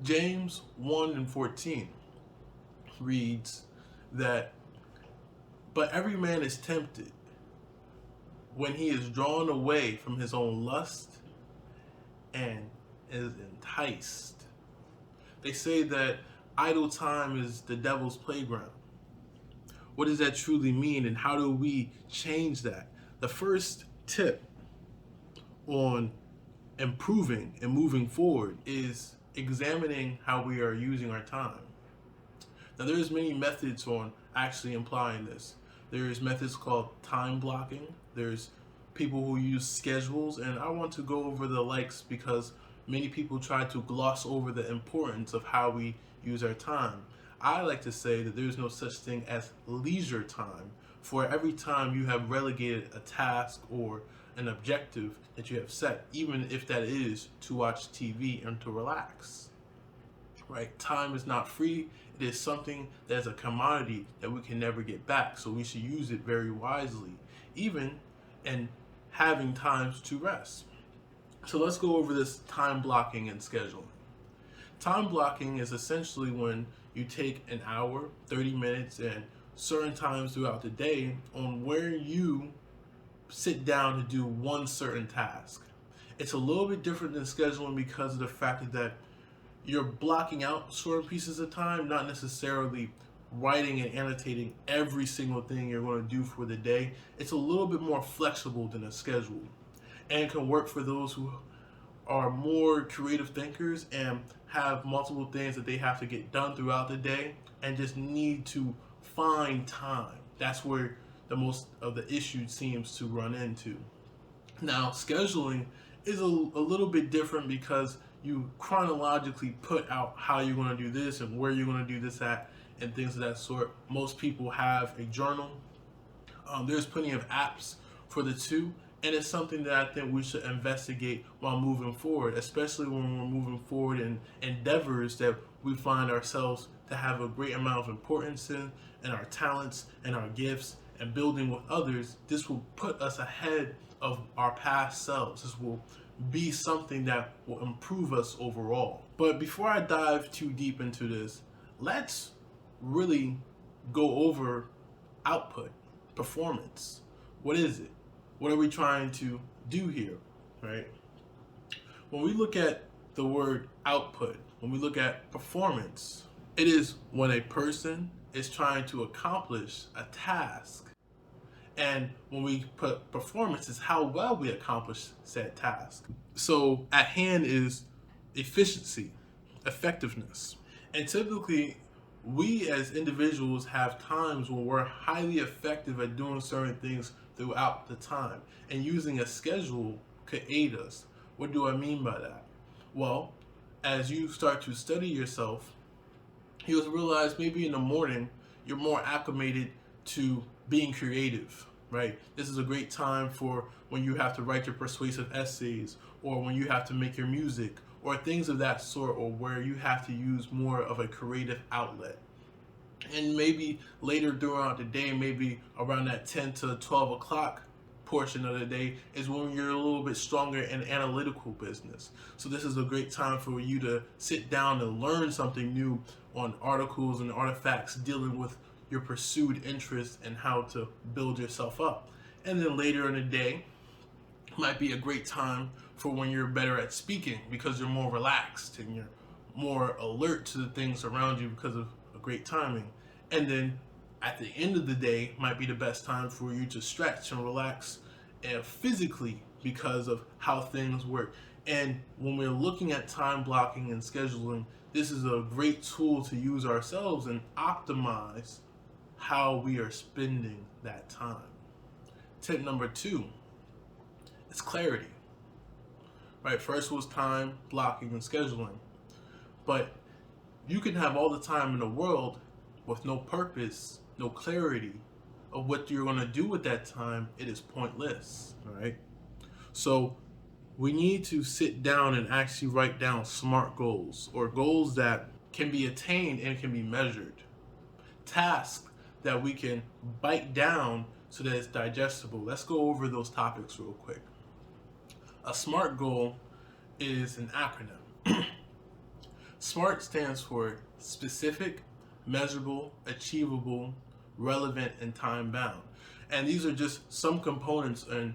James 1:14 reads that, but every man is tempted when he is drawn away from his own lust and is enticed. They say that idle time is the devil's playground. What does that truly mean, and how do we change that? The first tip on improving and moving forward is examining how we are using our time. Now, there's many methods on actually implying this. There's methods called time blocking. There's people who use schedules, and I want to go over the likes because many people try to gloss over the importance of how we use our time. I like to say that there's no such thing as leisure time. For every time you have relegated a task or an objective that you have set, even if that is to watch TV and to relax. Right? Time is not free. It is something that is a commodity that we can never get back. So we should use it very wisely, even in having times to rest. So let's go over this time blocking and scheduling. Time blocking is essentially when you take an hour, 30 minutes, and certain times throughout the day on where you sit down to do one certain task. It's a little bit different than scheduling because of the fact that you're blocking out certain pieces of time, not necessarily writing and annotating every single thing you're going to do for the day. It's a little bit more flexible than a schedule and can work for those who are more creative thinkers and have multiple things that they have to get done throughout the day and just need to find time. That's where the most of the issue seems to run into. Now, scheduling is a little bit different because you chronologically put out how you're going to do this and where you're going to do this at and things of that sort. Most people have a journal. There's plenty of apps for the two, and it's something that I think we should investigate while moving forward, especially when we're moving forward in endeavors that we find ourselves to have a great amount of importance in, and our talents and our gifts and building with others. This will put us ahead of our past selves. This will be something that will improve us overall. But before I dive too deep into this, let's really go over output, performance. What is it? What are we trying to do here, right? When we look at the word output, when we look at performance, it is when a person is trying to accomplish a task. And when we put performance, is how well we accomplish said task. So at hand is efficiency, effectiveness. And typically, we as individuals have times when we're highly effective at doing certain things throughout the time. And using a schedule could aid us. What do I mean by that? Well, as you start to study yourself, you'll realize maybe in the morning, you're more acclimated to being creative, right? This is a great time for when you have to write your persuasive essays, or when you have to make your music, or things of that sort, or where you have to use more of a creative outlet. And maybe later throughout the day, maybe around that 10 to 12 o'clock portion of the day is when you're a little bit stronger in analytical business. So this is a great time for you to sit down and learn something new on articles and artifacts dealing with your pursued interest and how to build yourself up. And then later in the day might be a great time for when you're better at speaking because you're more relaxed and you're more alert to the things around you because of a great timing. And then at the end of the day might be the best time for you to stretch and relax and physically because of how things work. And when we're looking at time blocking and scheduling, this is a great tool to use ourselves and optimize how we are spending that time. Tip number 2 is clarity. Right, first was time blocking and scheduling. But you can have all the time in the world with no purpose, no clarity of what you're going to do with that time. It is pointless, right? So we need to sit down and actually write down SMART goals, or goals that can be attained and can be measured. Tasks that we can bite down so that it's digestible. Let's go over those topics real quick. A SMART goal is an acronym. SMART stands for specific, measurable, achievable, relevant, and time bound. And these are just some components and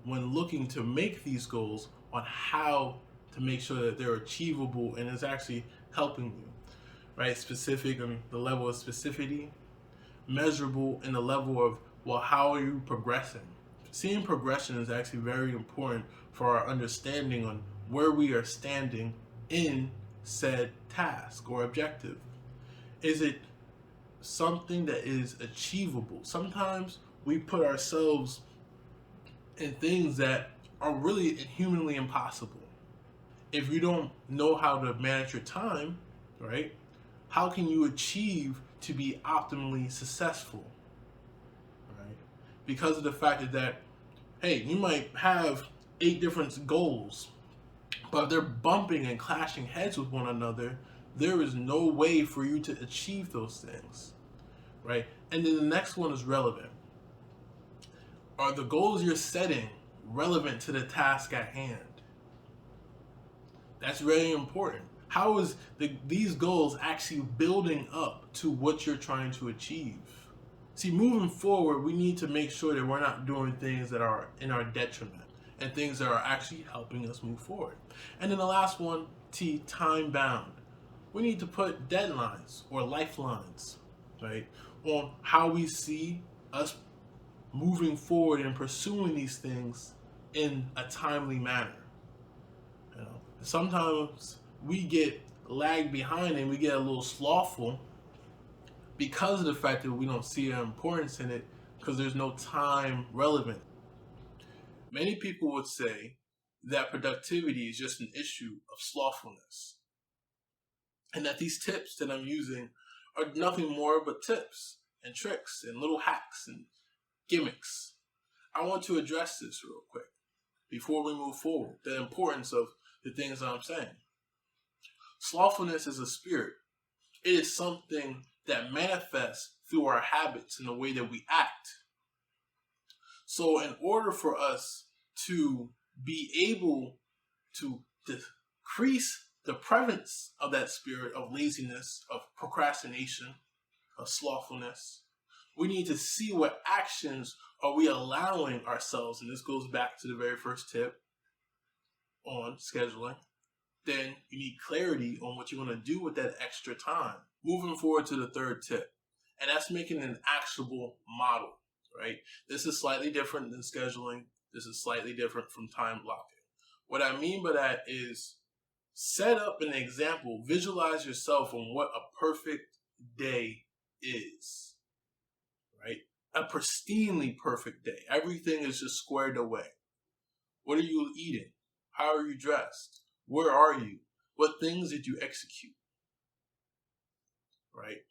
when looking to make these goals on how to make sure that they're achievable and is actually helping you, right? Specific on the level of specificity, measurable in the level of, well, how are you progressing? Seeing progression is actually very important for our understanding on where we are standing in said task or objective. Is it something that is achievable? Sometimes we put ourselves in things that are really humanly impossible. If you don't know how to manage your time, right, how can you achieve to be optimally successful, right? Because of the fact that, hey, you might have 8 different goals, but if they're bumping and clashing heads with one another, there is no way for you to achieve those things, right? And then the next one is relevant. Are the goals you're setting relevant to the task at hand? That's very important. How is these goals actually building up to what you're trying to achieve? See, moving forward, we need to make sure that we're not doing things that are in our detriment and things that are actually helping us move forward. And then the last one, T, time bound. We need to put deadlines or lifelines, right, on how we see us moving forward and pursuing these things in a timely manner. You know, sometimes we get lagged behind and we get a little slothful because of the fact that we don't see the importance in it because there's no time relevant. Many people would say that productivity is just an issue of slothfulness, and that these tips that I'm using are nothing more but tips and tricks and little hacks and gimmicks. I want to address this real quick before we move forward, the importance of the things I'm saying. Slothfulness is a spirit. It is something that manifests through our habits and the way that we act. So in order for us to be able to decrease the prevalence of that spirit of laziness, of procrastination, of slothfulness, we need to see what actions are we allowing ourselves, and this goes back to the very first tip on scheduling. Then you need clarity on what you want to do with that extra time. Moving forward to the third tip, and that's making an actionable model, right? This is slightly different than scheduling. This is slightly different from time blocking. What I mean by that is set up an example, visualize yourself on what a perfect day is, right? A pristinely perfect day. Everything is just squared away. What are you eating? How are you dressed? Where are you? What things did you execute? Right?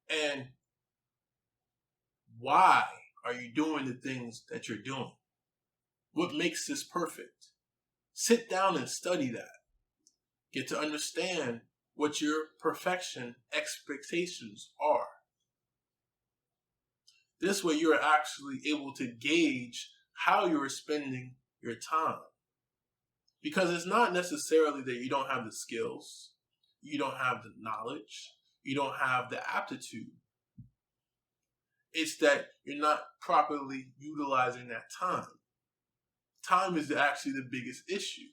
And why are you doing the things that you're doing? What makes this perfect? Sit down and study that. Get to understand what your perfection expectations are. This way you're actually able to gauge how you're spending your time. Because it's not necessarily that you don't have the skills, you don't have the knowledge, you don't have the aptitude. It's that you're not properly utilizing that time. Time is actually the biggest issue.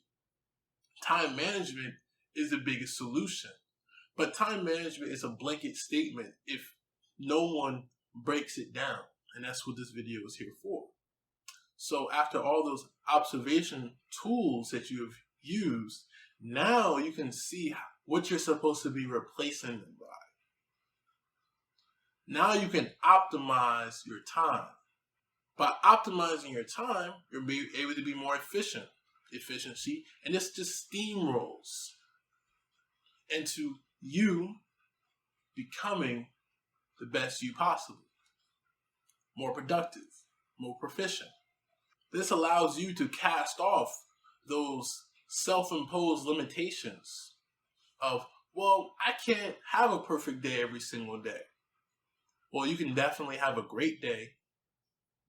Time management is the biggest solution. But time management is a blanket statement if no one breaks it down. And that's what this video is here for. So after all those observation tools that you've used, now you can see what you're supposed to be replacing them by. Now you can optimize your time. By optimizing your time, you'll be able to be more efficient. Efficiency, and this just steamrolls into you becoming the best you possible. More productive, more proficient. This allows you to cast off those self-imposed limitations of, well, I can't have a perfect day every single day. Well, you can definitely have a great day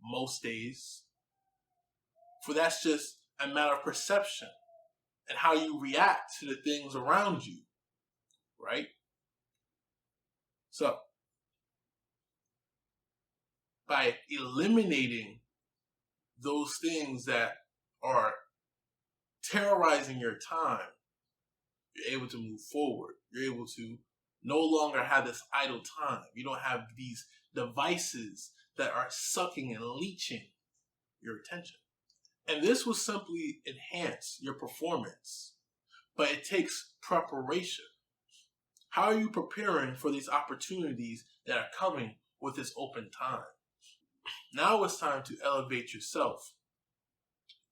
most days. For that's just a matter of perception and how you react to the things around you, right? So, by eliminating those things that are terrorizing your time, you're able to move forward. You're able to no longer have this idle time. You don't have these devices that are sucking and leeching your attention. And this will simply enhance your performance, but it takes preparation. How are you preparing for these opportunities that are coming with this open time? Now it's time to elevate yourself.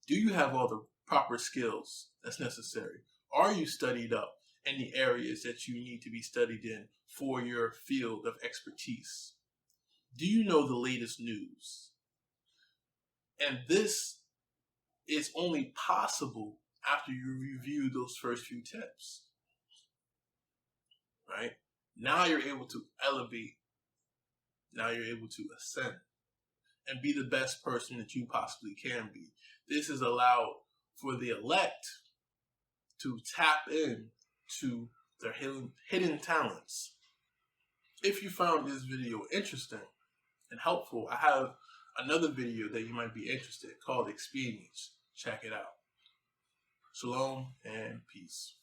Do you have all the proper skills that's necessary? Are you studied up in the areas that you need to be studied in for your field of expertise? Do you know the latest news? And this is only possible after you review those first few tips, right? Now you're able to elevate. Now you're able to ascend and be the best person that you possibly can be. This is allowed for the elect to tap in to their hidden talents. If you found this video interesting and helpful, I have another video that you might be interested in called Experience. Check it out. Shalom and peace.